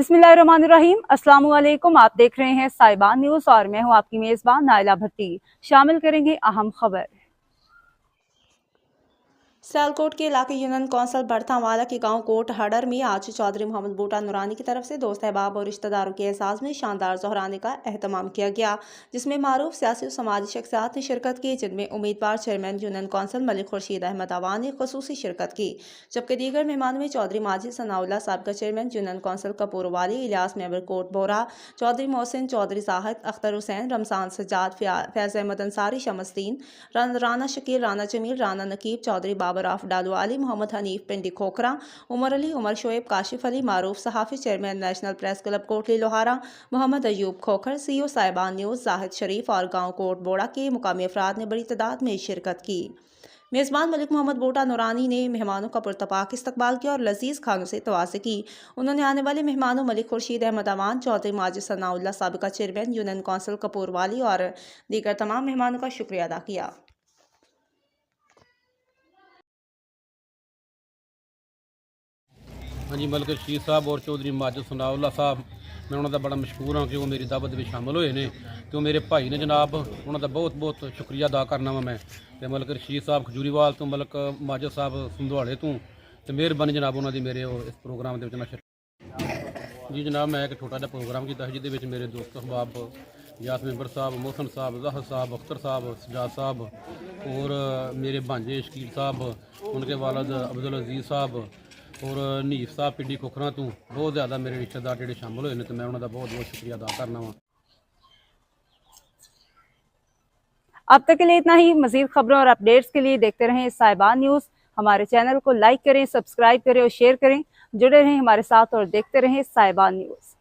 बिस्मिल्लाहिर्रहमानिर्रहीम। अस्सलाम वालेकुम। आप देख रहे हैं साहिबान न्यूज़ और मैं हूं आपकी मेज़बान नाइला भट्टी। शामिल करेंगे अहम खबर। सियालकोट के इलाके यूनियन कौंसिल बड़थावाला के गांव कोट हडर में आज चौधरी मोहम्मद बूटा नूरानी की तरफ से दोस्त अहबाब और रिश्तेदारों के एहसास में शानदार ज़ोहराने का एहतमाम किया गया, जिसमें मारूफ सियासी और समाजी शख्सियात ने शिरकत की, जिनमें उम्मीदवार chairman union council Malik Khurshid Ahmad Awan ने खुसूसी शिरकत की। जबकि दीगर मेहमानों में चौधरी माजिद सनाउल्लाह साबिका chairman union council Kapoor Wali, Ilyas member Kot Bora, Chaudhry Mohsin, Chaudhry Zahid, Akhtar Hussain, Ramzan Sajjad, Faiz Ahmad Ansari, Shamsuddin, Rana Shakeel, Rana Jamil, Rana Naqeeb, Chaudhry बाबराफ डालू अली, मोहम्मद हनीफ पिंडी खोखरा, उमर अली, उमर शोएब, काशिफ अली, मारूफ सहाफ़ी, chairman national press club Kotli Lohara, Mohammad Ayub Khokhar, CEO साहिबान न्यूज़ जाहिद शरीफ और गाँव कोट बोड़ा के मुकामी अफराद ने बड़ी तादाद में शिरकत की। मेज़बान मलिक मोहम्मद बूटा नूरानी ने मेहमानों का पुरतपाक इस्तकबाल किया और लजीज खानों से तवाज़े की। उन्होंने आने वाले मेहमानों मलिक खुर्शीद अहमद अवान, चौधरी माजिद सनाउल्लाह साबिका chairman union council Kapoor Wali और दीगर तमाम मेहमानों का शुक्रिया अदा किया। हाँ जी, मलिक रशीद साहब और चौधरी माजिद सनाउल्लाह साहब, मैं उन्होंने बड़ा मशहूर हाँ कि वो मेरी दावत में शामिल हुए ने, तो मेरे भाई ने जनाब, उन्होंने बहुत बहुत शुक्रिया अदा करना वा मैं। तो मलिक रशीद साहब खजूरीवाल तो, मलिक माजिद साहब संधवाड़े तो मेहरबानी जनाब उन्होंने मेरे इस प्रोग्राम के जी जनाब। मैं एक छोटा जहा प्रोग्राम किया जिद मेरे दोस्त अहबाब यास मेंबर साहब, मोहसन साहब, जाहद साहब, अख्तर साहब, सजाद साहब और मेरे भांजे शकील साहब, उनके वालद अब्दुल अजीज़ साहब और नीफ साहब पिंडी खोखरा तो बहुत ज़्यादा मेरे रिश्तेदार जोड़े शामिल हुए हैं, तो मैं उन्होंने बहुत बहुत शुक्रिया अदा करना वा। अब तक के लिए इतना ही। मजीद खबरों और अपडेट्स के लिए देखते रहें साहिबान न्यूज़। हमारे चैनल को लाइक करें, सब्सक्राइब करें और शेयर करें। जुड़े रहें हमारे साथ और देखते रहें साहिबान न्यूज़।